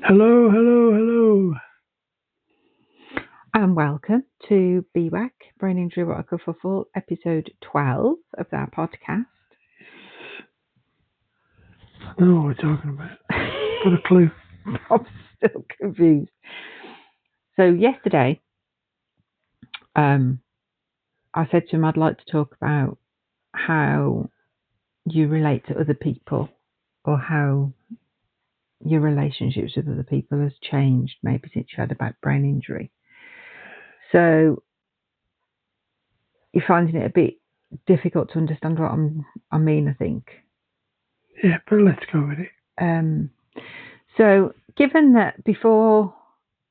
Hello, hello, hello. And welcome to BWAC, Brain Injury What I Kerfuffle, episode 12 of our podcast. I don't know what we're talking about. Got a clue. I'm still confused. So yesterday, I said to him I'd like to talk about how you relate to other people or how your relationships with other people has changed maybe since you had a back brain injury. So you're finding it a bit difficult to understand what I mean, I think. Yeah, but let's go with it. So, given that before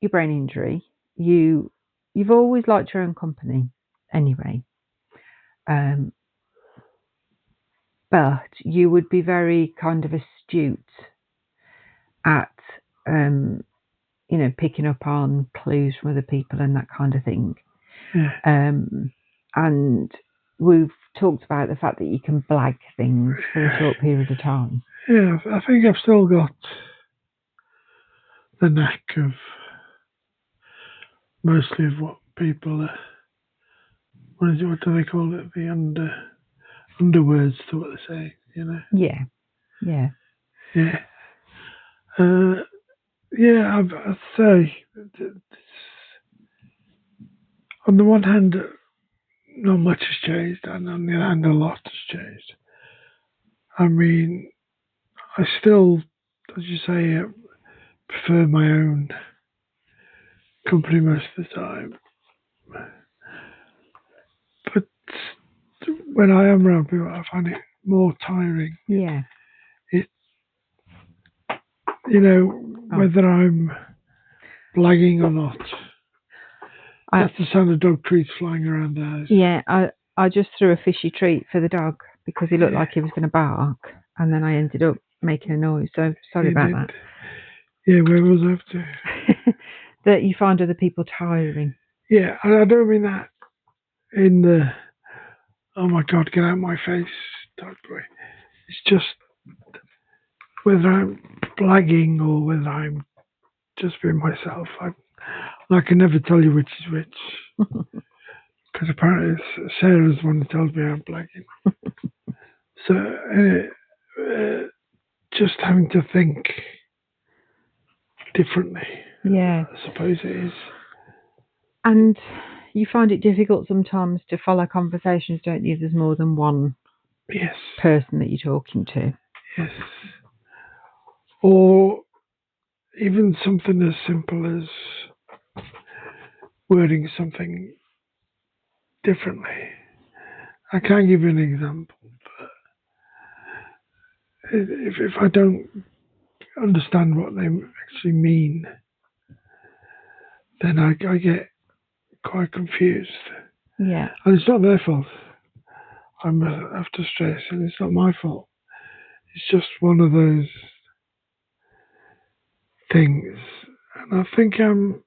your brain injury, you've always liked your own company anyway, but you would be very kind of astute at picking up on clues from other people and that kind of thing. Yeah. And we've talked about the fact that you can blag things for a short period of time. Yeah, I think I've still got the knack of mostly of what people what do they call it? The underwords to what they say, you know. Yeah. Yeah. Yeah, I'd say on the one hand not much has changed, and on the other hand a lot has changed. I mean, I still, as you say, prefer my own company most of the time. But when I am around people, I find it more tiring. Yeah. Whether I'm blagging or not. That's the sound of dog treats flying around the house. Yeah, I just threw a fishy treat for the dog because he looked like he was going to bark, and then I ended up making a noise. So sorry about that. Yeah, where was I up to? That you find other people tiring. Yeah, I don't mean that in the oh my god, get out of my face type way. It's just whether I'm blagging or whether I'm just being myself. I can never tell you which is which. Because apparently Sarah's the one that tells me I'm blagging. So just having to think differently. Yeah. I suppose it is. And you find it difficult sometimes to follow conversations, don't you? There's more than one person that you're talking to. Yes. Or even something as simple as wording something differently. I can't give you an example, but if I don't understand what they actually mean, then I get quite confused. Yeah. And it's not their fault. I have to stress, and it's not my fault. It's just one of those things. And I think I'm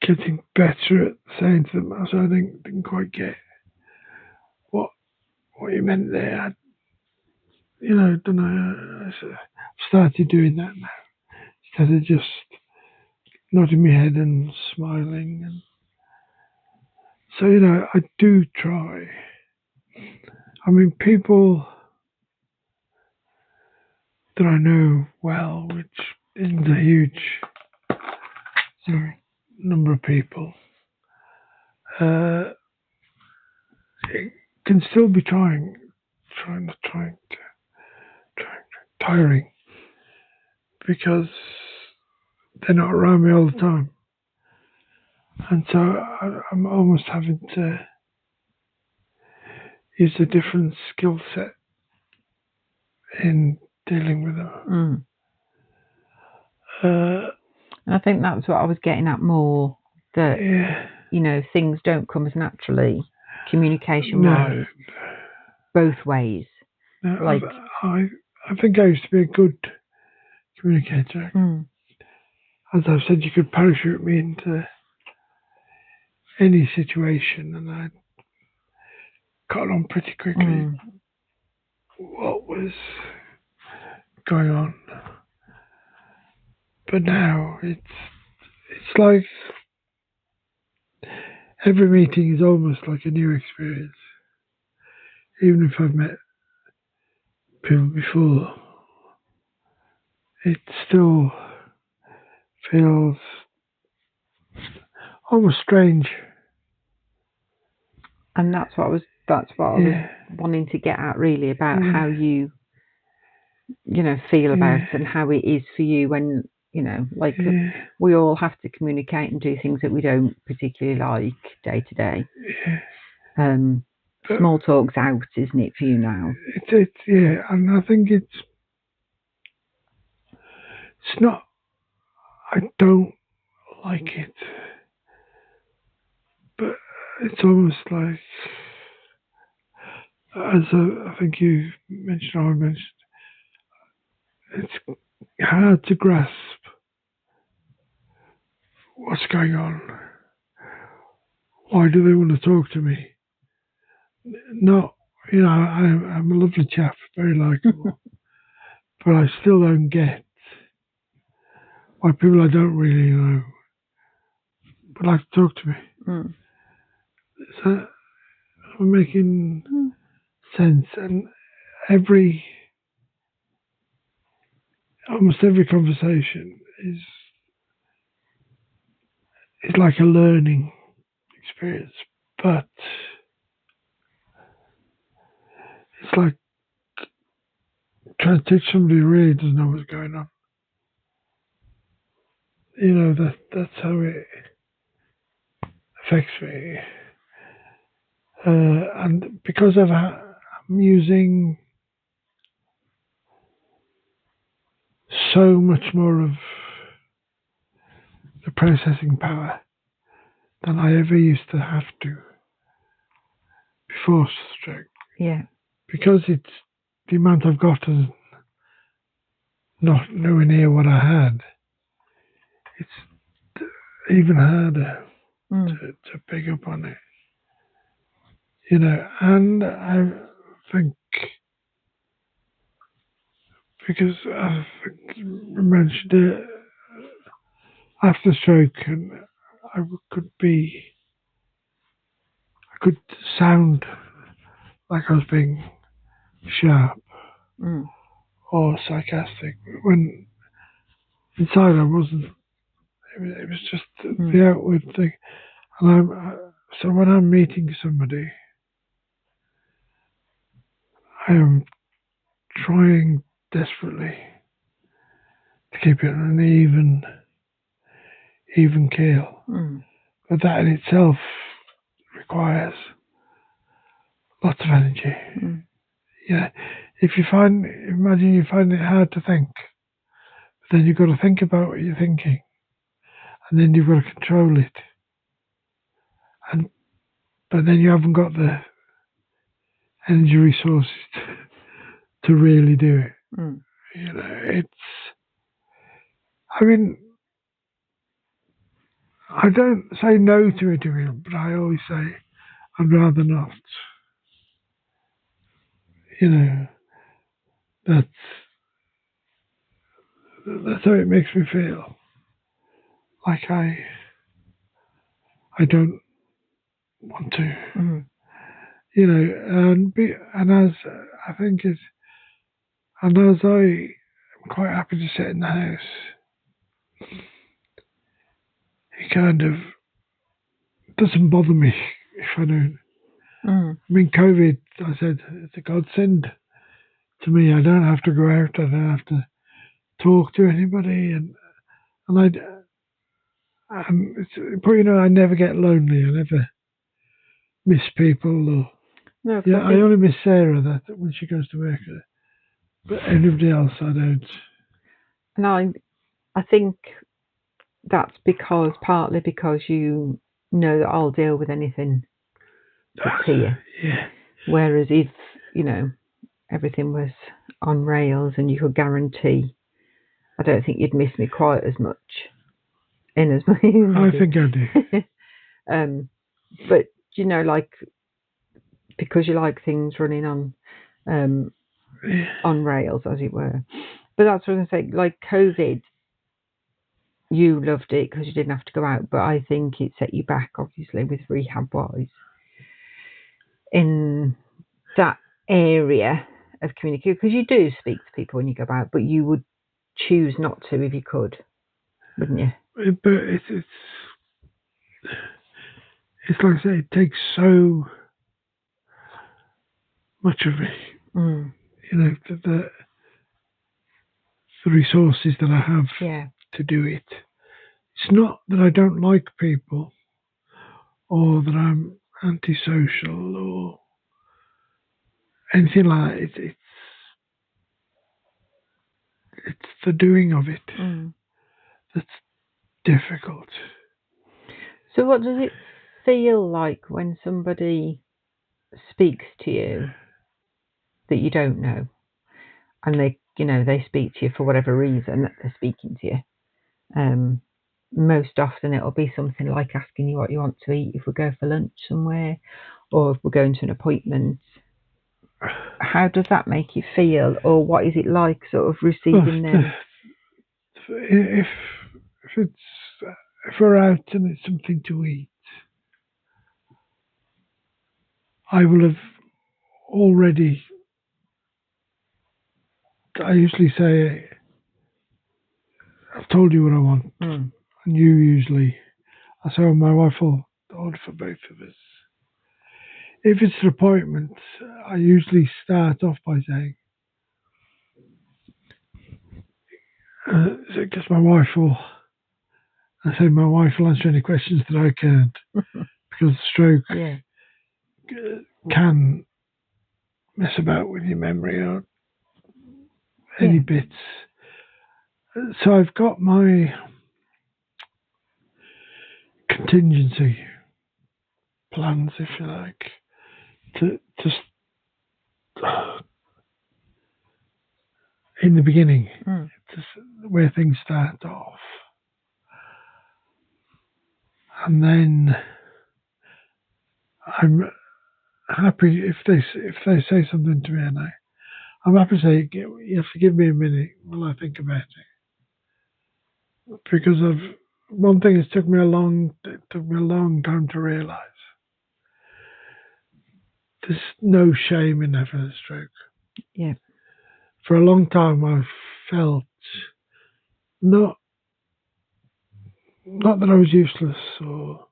getting better at saying to them, so I didn't quite get what you meant there. Don't know. I've started doing that now instead of just nodding my head and smiling. And so, I do try. I mean, people that I know well, which isn't a huge number of people, it can still be tiring because they're not around me all the time. And so I'm almost having to use a different skill set in dealing with them. I think that's what I was getting at more, that, things don't come as naturally, communication-wise, both ways. No, I think I used to be a good communicator. As I've said, you could parachute me into any situation and I caught on pretty quickly what was going on. But now it's like every meeting is almost like a new experience. Even if I've met people before, it still feels almost strange. And that's what I was wanting to get at, really, about how you feel about it and how it is for you when, like we all have to communicate and do things that we don't particularly like day to day. Small talk's out, isn't it, for you now? It's and I think it's not. I don't like it, but it's almost like, as I think you mentioned, or I mentioned, it's hard to grasp what's going on. Why do they want to talk to me? Not, I'm a lovely chap, very likeable, but I still don't get why people I don't really know would like to talk to me. Is that making sense? And almost every conversation is like a learning experience, but it's like trying to teach somebody who really doesn't know what's going on. That's how it affects me. And because I'm using so much more of the processing power than I ever used to have to before stroke. Yeah. Because it's the amount I've got is not nowhere near what I had. It's even harder to pick up on it. And I think, because I mentioned it after stroke, and I could sound like I was being sharp or sarcastic, when inside I wasn't. It was just the outward thing. And so when I'm meeting somebody, I am trying desperately to keep it an even keel. But that in itself requires lots of energy. Imagine you find it hard to think, but then you've got to think about what you're thinking, and then you've got to control it. But then you haven't got the energy resources to really do it. I don't say no to it, but I always say I'd rather not. That's how it makes me feel. Like I don't want to. And as I think as I am quite happy to sit in the house, it kind of doesn't bother me if I don't. I mean, COVID, I said, it's a godsend to me. I don't have to go out. I don't have to talk to anybody, and I never get lonely. I never miss people. I only miss Sarah that when she goes to work, but everybody else I don't. And I think that's partly because you know that I'll deal with anything that's here. Yeah. Whereas if everything was on rails and you could guarantee, I don't think you'd miss me quite as much. I think I do. But like, because you like things running on rails, as it were, But that's what I'm saying. Like COVID, you loved it because you didn't have to go out, but I think it set you back, obviously, with rehab wise in that area of communication, because you do speak to people when you go out, but you would choose not to if you could, wouldn't you? But it's like I say, it takes so much of me. You know, the resources that I have to do it. It's not that I don't like people or that I'm antisocial or anything like that. It's the doing of it that's difficult. So what does it feel like when somebody speaks to you that you don't know, and they speak to you for whatever reason that they're speaking to you? Most often it'll be something like asking you what you want to eat if we go for lunch somewhere, or if we're going to an appointment. How does that make you feel, or what is it like sort of receiving them? If we're out and it's something to eat, I will have already. I usually say, I've told you what I want, and you usually. I say, well, my wife will order for both of us. If it's an appointment, I usually start off by saying, because my wife will answer any questions that I can't, because stroke can mess about with your memory or any bits. So I've got my contingency plans, if you like, to in the beginning, where things start off, and then I'm happy if they say something to me, and I'm happy to say, you have to give me a minute while I think about it, because one thing it took me a long time to realise. There's no shame in having a stroke. Yeah. For a long time, I felt not that I was useless, or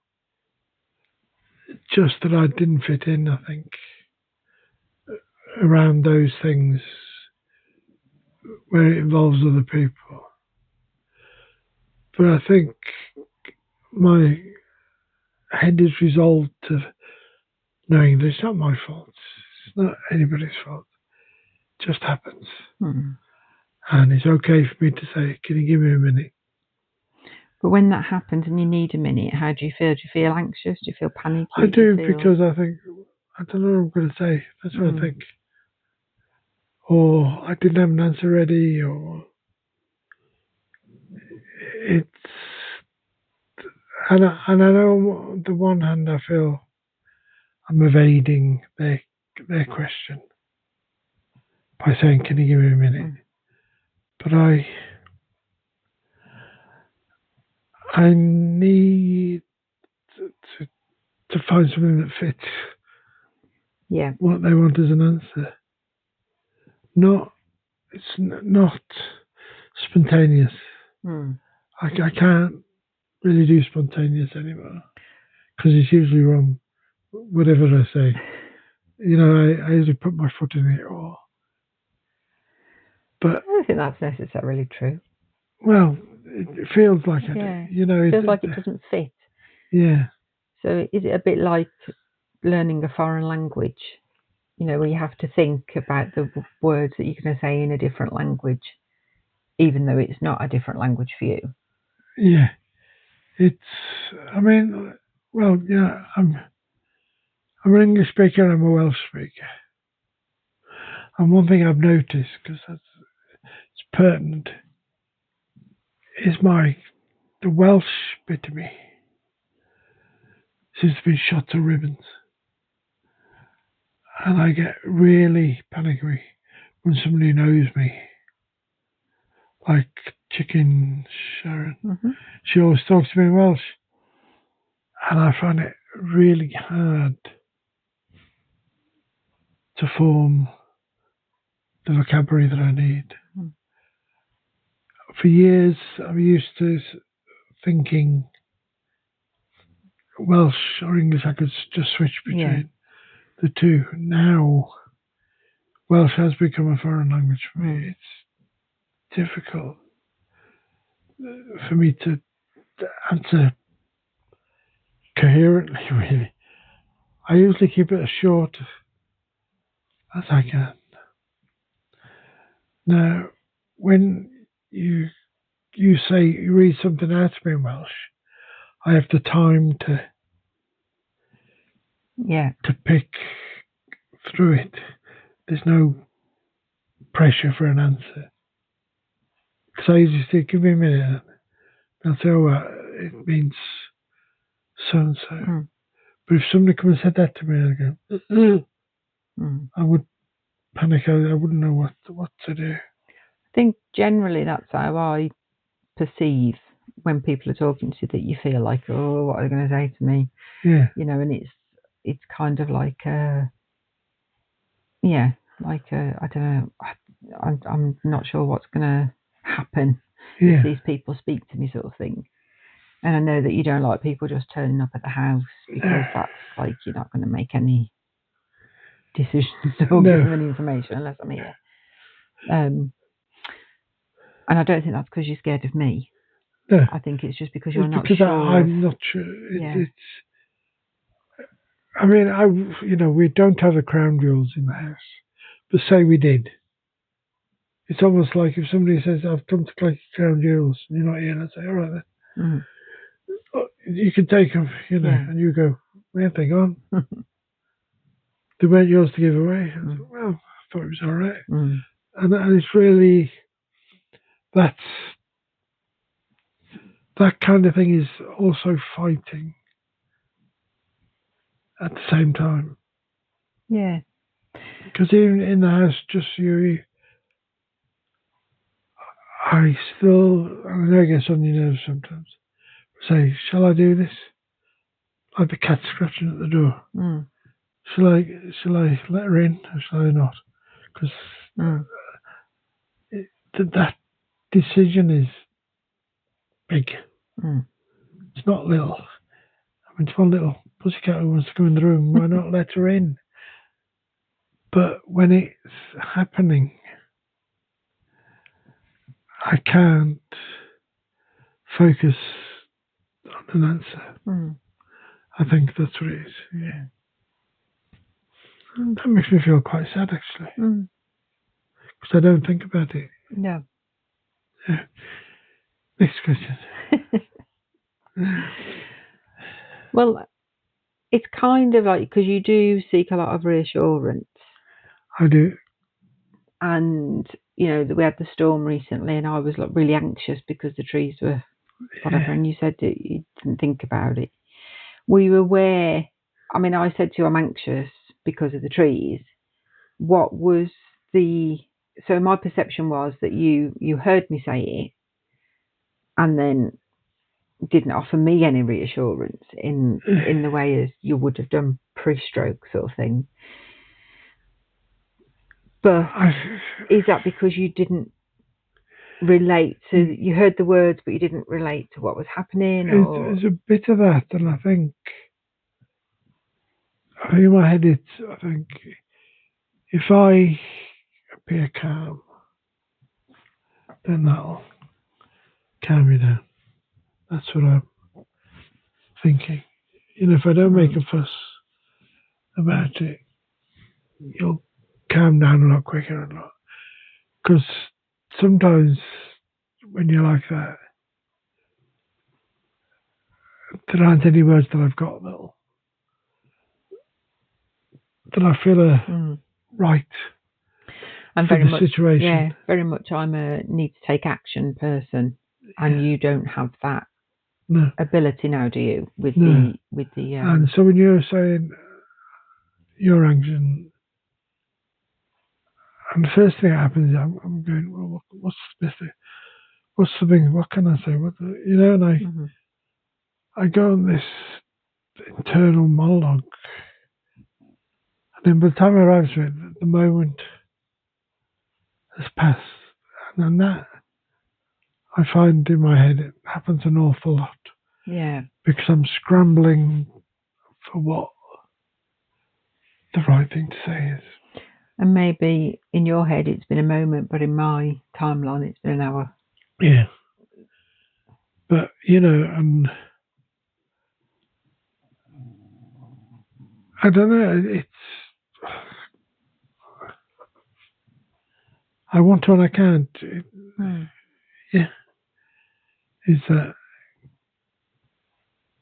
just that I didn't fit in. I think around those things where it involves other people. But I think my head is resolved to knowing that it's not my fault. It's not anybody's fault. It just happens. And it's okay for me to say, can you give me a minute? But when that happens and you need a minute, how do you feel? Do you feel anxious? Do you feel panicky? I do, because I think, I don't know what I'm going to say. That's what I think. Or I didn't have an answer ready, or it's... And I know on the one hand I feel I'm evading their question by saying, can you give me a minute? But I need to find something that fits what they want as an answer. It's not spontaneous. I can't really do spontaneous anymore, because it's usually wrong, whatever I say. I usually put my foot in it, but I don't think that's necessarily true. Well, it feels like it. It feels like it doesn't fit. Yeah. So is it a bit like learning a foreign language? Where you have to think about the words that you're going to say in a different language, even though it's not a different language for you. Yeah. I'm an English speaker and I'm a Welsh speaker. And one thing I've noticed, because it's pertinent, is the Welsh bit of me seems to be shot to ribbons. And I get really panicky when somebody knows me like Chicken Sharon. Mm-hmm. She always talks to me in Welsh, and I find it really hard to form the vocabulary that I need. Mm. For years, I'm used to thinking Welsh or English. I could just switch between the two. Now, Welsh has become a foreign language for me. It's difficult for me to answer coherently, really. I usually keep it as short as I can. Now, when you say you read something out to me in Welsh, I have the time to pick through it. There's no pressure for an answer. Because I usually say, give me a minute. And I'll say, oh, it means so and so. Mm. But if somebody come and said that to me, I'd go, I would panic. I wouldn't know what to do. I think generally that's how I perceive when people are talking to you, that you feel like, oh, what are they going to say to me? Yeah. You know, and it's kind of like I don't know. I'm not sure what's going to happen if these people speak to me, sort of thing. And I know that you don't like people just turning up at the house, because that's like you're not going to make any decisions or give them any information unless I'm here. And I don't think that's because you're scared of me. No. I think it's just because you're not sure. I'm not sure. I mean, we don't have the crown jewels in the house, but say we did. It's almost like if somebody says, I've come to collect crown jewels, and you're not here, and I say, all right then. You can take them, and you go, where have they gone? They weren't yours to give away. I said, well, I thought it was all right. And it's really, that kind of thing is also fighting at the same time. Yeah. Because even in the house, just you, I still, I know I get on your nerves sometimes, say, shall I do this? Like the cat scratching at the door. Shall I let her in or shall I not? Because that decision is big. It's not little. I mean, it's one little pussycat who wants to go in the room. Why not let her in? But when it's happening, I can't focus on an answer. I think that's what it is. Yeah. And that makes me feel quite sad, actually. Because I don't think about it. No. Yeah. Next question. Well, it's kind of like, because you do seek a lot of reassurance. I do. And, we had the storm recently, and I was like really anxious because the trees were whatever, and you said that you didn't think about it. Were you aware? I mean, I said to you, I'm anxious because of the trees. What was so my perception was that you heard me say it and then didn't offer me any reassurance in the way as you would have done pre-stroke, sort of thing. But is that because you didn't relate to, you heard the words but you didn't relate to what was happening? Or? There's a bit of that, and I think in my head I think if I appear calm, then that'll calm me down. That's what I'm thinking. If I don't make a fuss about it, you'll calm down a lot quicker. Because sometimes when you're like that, there aren't any words that I've got that I feel are right I'm for very the much, situation. Yeah, very much I'm a need to take action person, and you don't have that ability now, do you? With the And so when you're saying you're anxious, and the first thing that happens is I'm going, well, what's the best thing? what's something? What can I say? And Mm-hmm. I go on this internal monologue, and then by the time I arrive to it, the moment has passed, and then that I find in my head it happens an awful lot Yeah. because I'm scrambling for what the right thing to say is. And maybe in your head it's been a moment, but in my timeline it's been an hour. Yeah. But, and I don't know, I want to and I can't. Yeah. Is that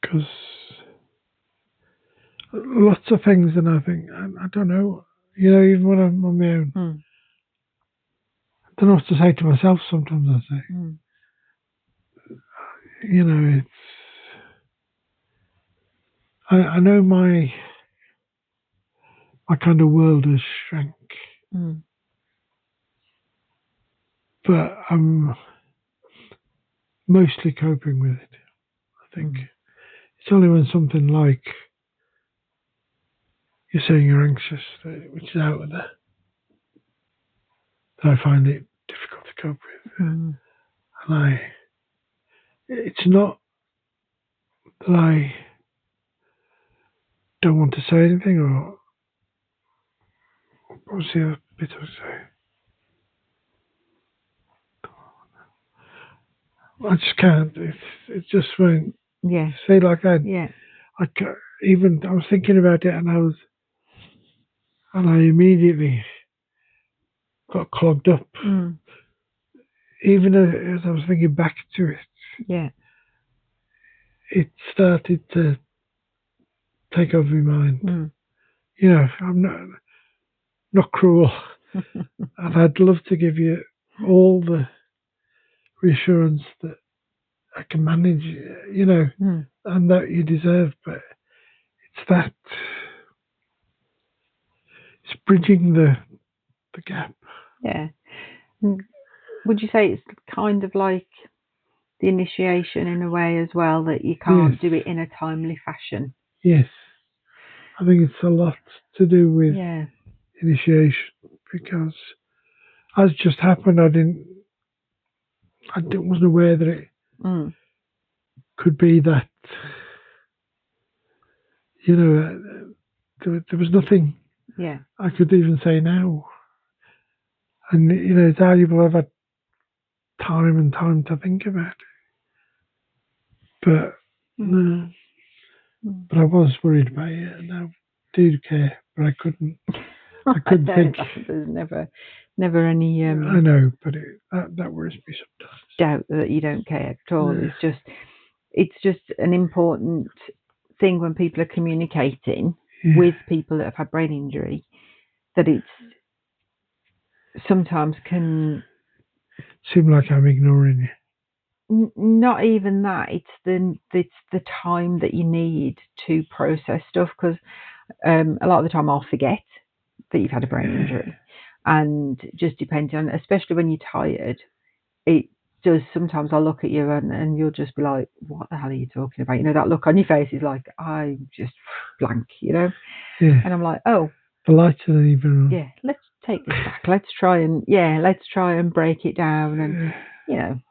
because lots of things, and I think, I don't know, even when I'm on my own, I don't know what to say to myself sometimes, I say. It's, I know my kind of world has shrank, but I'm mostly coping with it, I think. It's only when something like you're saying you're anxious, which is out of there, that I find it difficult to cope with. And it's not that I don't want to say anything, or what's the other bit I say? I just can't. It just won't. Yeah. Say like that. Yeah. I was thinking about it, and I immediately got clogged up. Even as I was thinking back to it, Yeah. it started to take over my mind. I'm not cruel, and I'd love to give you all the reassurance that I can manage, and that you deserve, but it's bridging the gap. Yeah. Would you say it's kind of like the initiation in a way as well, that you can't do it in a timely fashion? Yes. I think it's a lot to do with initiation, because as just happened, I wasn't aware that it could be that, there was nothing I could even say now. And, it's valuable I've had time and time to think about it. But, but I was worried about it, and I do care, but I couldn't think. There's never any I know, but that worries me sometimes. Doubt that you don't care at all. It's just an important thing when people are communicating with people that have had brain injury, that it's sometimes can seem like I'm ignoring you. Not even that. It's the time that you need to process stuff, because a lot of the time I'll forget that you've had a brain injury, and just depending on, especially when you're tired, it does. Sometimes I'll look at you and you'll just be like, what the hell are you talking about? That look on your face is like, I'm just blank, and I'm like, oh, the lights are even. Yeah, let's take this back. Let's try and break it down. And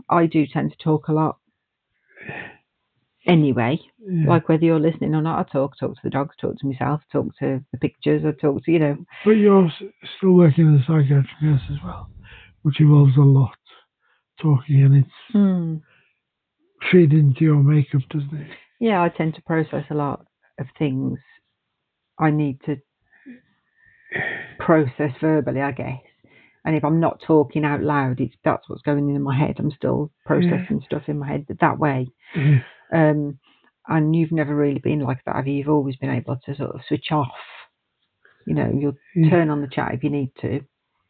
I do tend to talk a lot anyway. Like whether you're listening or not, I talk to the dogs, talk to myself, talk to the pictures, I talk to But you're still working as a psychiatric nurse as well, which involves a lot talking, and it's feed into your makeup, doesn't it? Yeah, I tend to process a lot of things I need to process verbally, I guess. And if I'm not talking out loud, that's what's going in my head. I'm still processing stuff in my head that way. And you've never really been like that, have you? You've always been able to sort of switch off. You'll turn on the chat if you need to.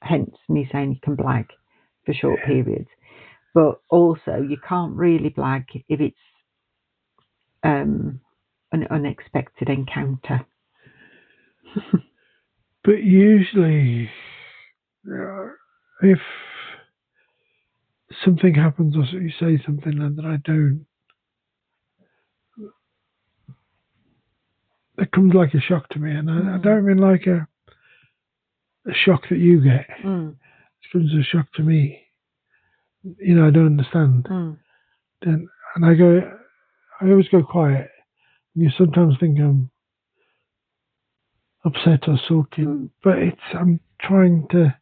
Hence me saying you can blag for short periods. But also, you can't really blag if it's an unexpected encounter. But usually, if something happens or you say something and that I don't, it comes like a shock to me. And I don't mean like a shock that you get. It comes as a shock to me. You know, I don't understand. Then, and I always go quiet. And you sometimes think I'm upset or sulking, but I'm trying to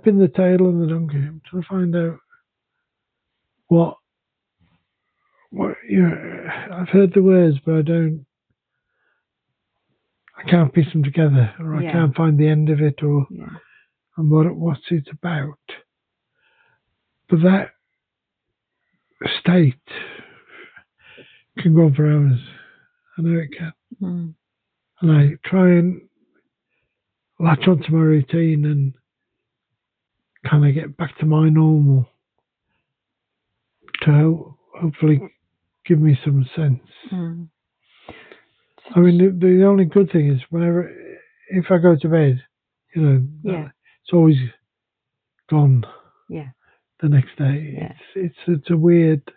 pin the tail on the donkey. I'm trying to find out what I've heard the words, but I can't piece them together, or I can't find the end of it, or and what's it about. But that state can go on for hours. I know it can. And I try and latch onto my routine and kind of get back to my normal to hopefully give me some sense. I mean, the only good thing is if I go to bed, you know, it's always gone. Yeah. The next day, it's a weird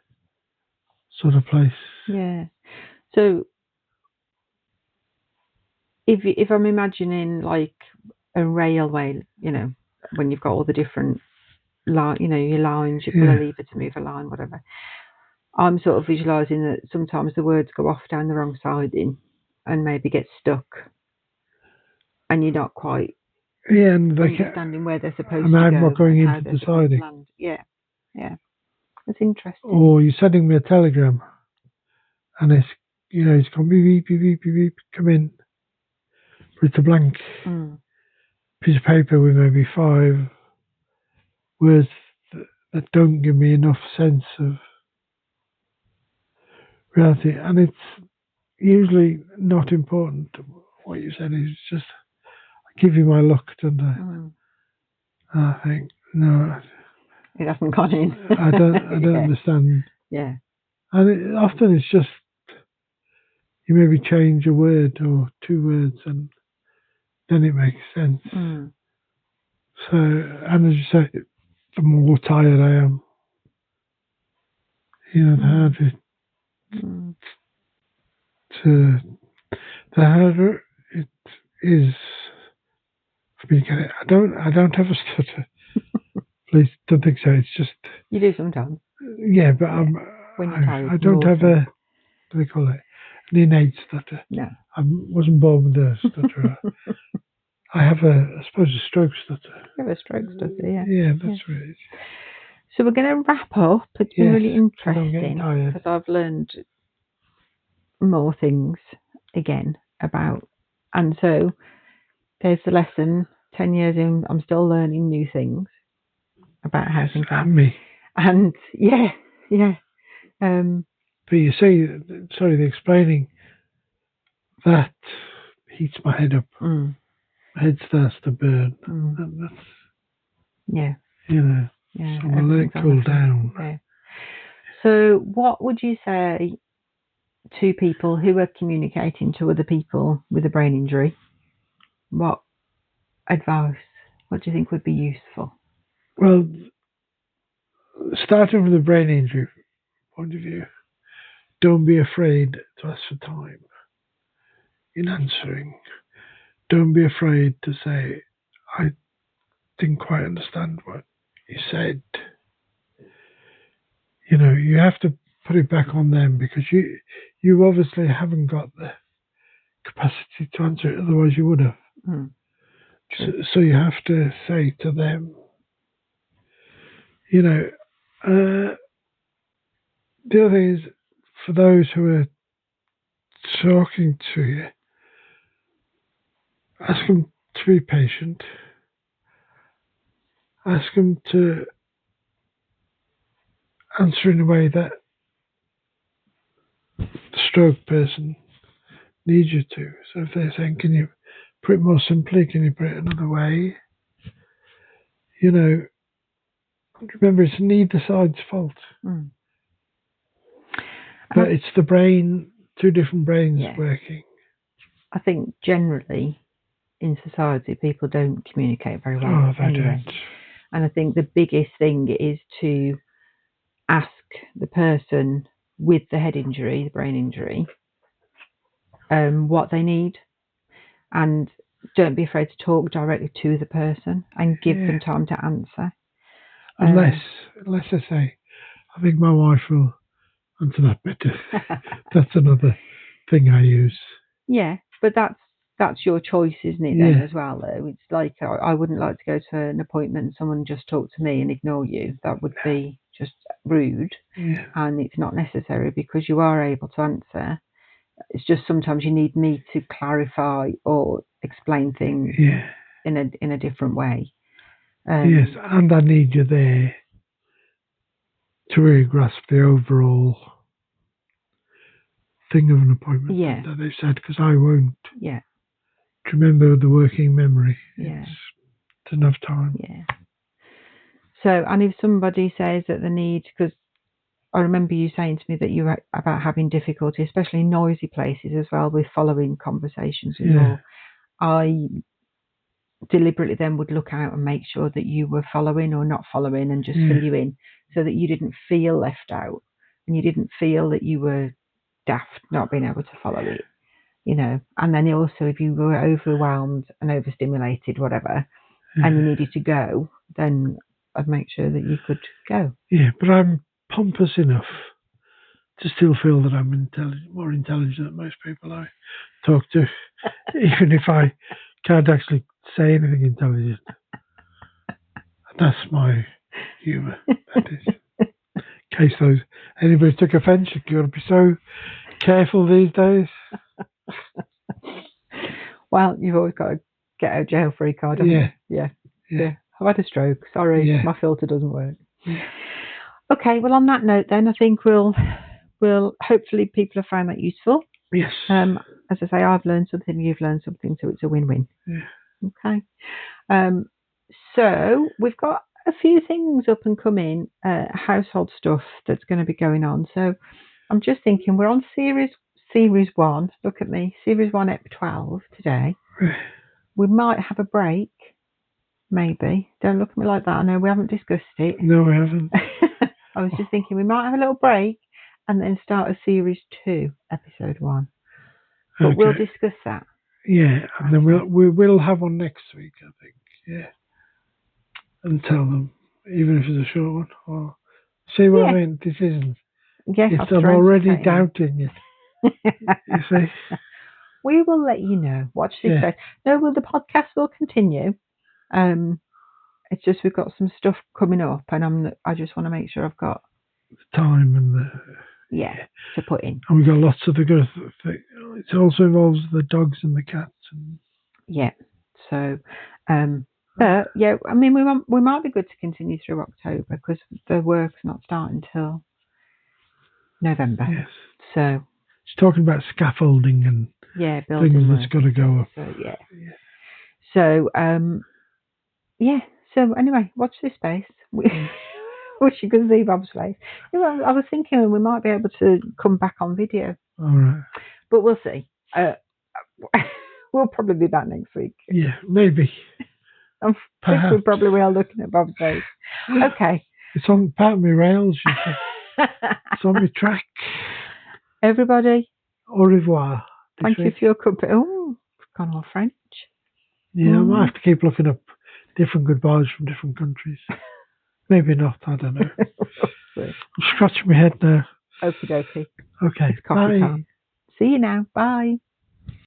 sort of place. Yeah. So if I'm imagining like a railway, you know, when you've got all the different your lines, you pull a lever to move a line, whatever. I'm sort of visualising that sometimes the words go off down the wrong siding and maybe get stuck, and you're not quite and understanding where they're supposed to go. I'm not going into the siding. Yeah. That's interesting. Or you're sending me a telegram, and it's going beep beep beep beep beep. Come in. But it's a blank piece of paper with maybe 5 words that don't give me enough sense of reality, and it's usually not important. What you said is just, I give you my luck, don't I? And I think, no, it hasn't gone in. I don't understand. Yeah. And often it's just, you maybe change a word or 2 words and then it makes sense. So, and as you say, the more tired I am, the harder the harder it is for me to get it. I don't have a stutter. Please don't think so. It's just, you do sometimes. Yeah, but when you're tired, I don't have what do they call it? An innate stutter. No. I wasn't born with a stutter. I have I suppose a stroke stutter. You have a stroke stutter, yeah. Yeah, that's right. So we're going to wrap up. It's been really interesting because I've learned more things again about, and so there's the lesson. 10 years in, I'm still learning new things about how things are. And me. And but you say, sorry, the explaining that heats my head up. My head starts to burn. And that's so I'll let it cool down. Yeah. So what would you say to people who are communicating to other people with a brain injury? What advice, what do you think would be useful? Well, starting from the brain injury point of view, don't be afraid to ask for time in answering. Don't be afraid to say, I didn't quite understand what you said. You have to put it back on them because you obviously haven't got the capacity to answer it, otherwise you would have. So you have to say to them, the other thing is, for those who are talking to you, ask them to be patient. Ask them to answer in a way that the stroke person needs you to. So if they're saying, can you put it more simply? Can you put it another way? Remember, it's neither side's fault. But it's the brain, 2 different brains working. I think generally in society, people don't communicate very well Oh, they anyway. don't. And I think the biggest thing is to ask the person with the head injury, the brain injury, what they need, and don't be afraid to talk directly to the person and give them time to answer. Unless I say, I think my wife will answer that better. That's another thing I use. Yeah, but that's your choice, isn't it? Then as well, though, it's like I wouldn't like to go to an appointment and someone just talk to me and ignore you. That would be just rude, and it's not necessary because you are able to answer. It's just sometimes you need me to clarify or explain things in a different way. Yes, and I need you there to really grasp the overall thing of an appointment that they've said, because I won't. Yeah. To remember the working memory. Yeah. It's enough time. Yeah. So, and if somebody says that they need, because I remember you saying to me that you were about having difficulty, especially in noisy places as well, with following conversations with more. I deliberately then would look out and make sure that you were following or not following and just fill you in so that you didn't feel left out and you didn't feel that you were daft not being able to follow it, you know. And then also if you were overwhelmed and overstimulated, whatever, and you needed to go, then I'd make sure that you could go. Yeah, but I'm pompous enough to still feel that I'm more intelligent than most people I talk to, even if I can't actually say anything intelligent. That's my humour. That is. In case anybody took offence, you've got to be so careful these days. Well, you've always got to get out of jail free card, haven't you? Yeah. I've had a stroke. Sorry, my filter doesn't work. Okay, well, on that note, then I think we'll hopefully people have found that useful. Yes. As I say, I've learned something, you've learned something, so it's a win-win. Yeah. Okay. So we've got a few things up and coming, household stuff that's going to be going on. So I'm just thinking we're on series 1. Look at me, series 1, ep 12 today. We might have a break, maybe. Don't look at me like that. I know we haven't discussed it. No, we haven't. I was just thinking we might have a little break and then start a series 2, episode 1. But we'll discuss that. Yeah, and then we'll have one next week, I think. Yeah. And tell them, even if it's a short one. Or see what I mean? This isn't. Yes, I'm already doubting you. You see? We will let you know. Watch this space. No, well, the podcast will continue. It's just we've got some stuff coming up, and I just want to make sure I've got the time and the to put in. And we've got lots of it also involves the dogs and the cats. And So, but yeah, I mean, we might be good to continue through October because the work's not starting until November. Yes. So it's talking about scaffolding and building things work. That's got to go up. So So anyway, watch this space. Wish you could see Bob's face. You know, I was thinking we might be able to come back on video. All right. But we'll see. We'll probably be back next week. Yeah, maybe. I think we probably will, looking at Bob's face. Okay. It's on part of my rails. It's on my track. Everybody. Au revoir. Thank you for your company. Oh, it's gone all French. Yeah, I might have to keep looking up different goodbyes from different countries. Maybe not, I don't know. I'm scratching my head now. Okie dokie. Okay, It's coffee time. See you now. Bye.